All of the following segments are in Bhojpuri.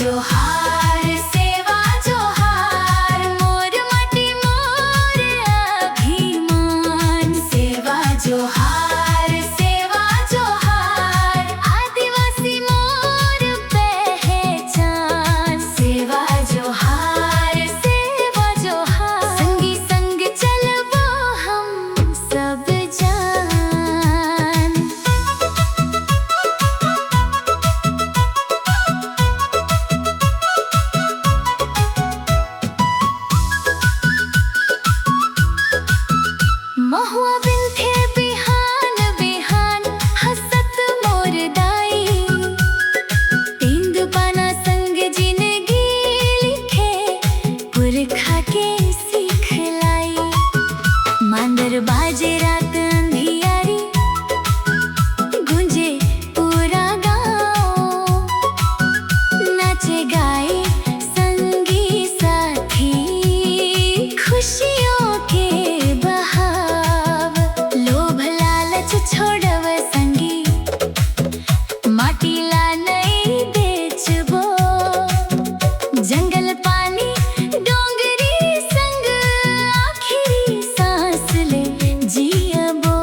जोहार सेवा जोहार मोर माटी मोर अभिमान सेवा जोहार आदिवासी मोर पहचान सेवा जोहार संगी संग चलबो हम सब जान। महुआ बिनथे बिहान बिहान हसत मोर दाई तेंदुपाना संग जिंदगी लिखे पुरखा के सिखलाई। मांदर बाजे रात अंधियारी गूंजे पूरा गाँव नाचे गाए संगी साथी खुशियों के छोड़व संगी माटी ला नहीं बेचबो जंगल पानी डोंगरी संग आखिरी सांस ले जियबो।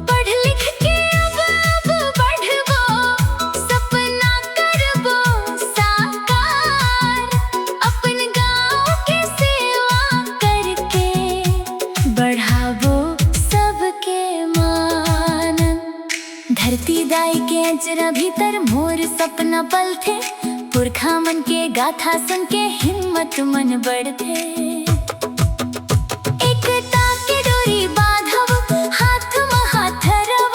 पढ़ लिख के अब बढ़बो सपना करबो साकार अपन गाँव के सेवा करके बढ़ाबो सबके धरती दाई के अजरा भीतर मोर सपना पलथे पुरखा मन के गाथा सुन के हिम्मत मन बढ़थे। एकता के डोरी बांधव हाथ में हाथ रव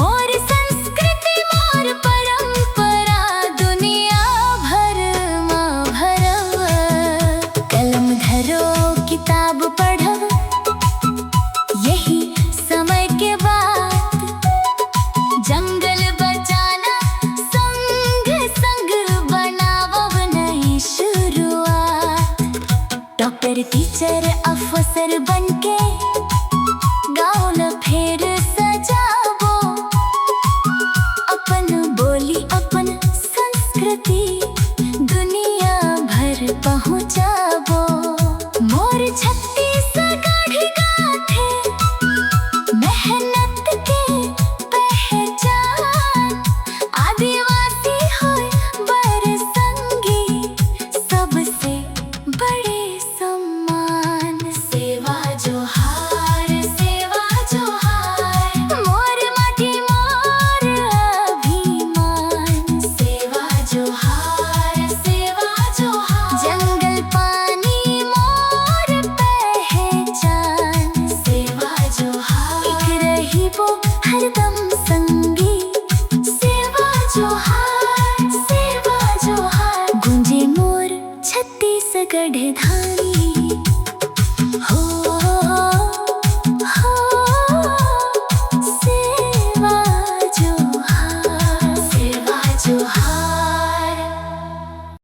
मोर संस्कृति मोर परंपरा दुनिया भर में भरव। कलम धरो किताब पढ़व यही समय के बाद जंगल बचाना संग संग बनावब नई शुरुआत। डॉक्टर टीचर अफसर बनके गाँव न फेर सजाबो अपन बोली अपन संस्कृति दुनिया भर पहुँचाबो। मोर छत्तीसगढ़ गाथे मेहनत के आदिवासी होय बर संगी सबसे बड़े सम्मान। सेवा जोहार मोर माटी मोर अभिमान सेवा जोहार जंगल पानी मोर पहचान सेवा जोहार एक रहिबो हरदम संगी सेवा जोहार गूंजे मोर छत्तीसगढ़ धान।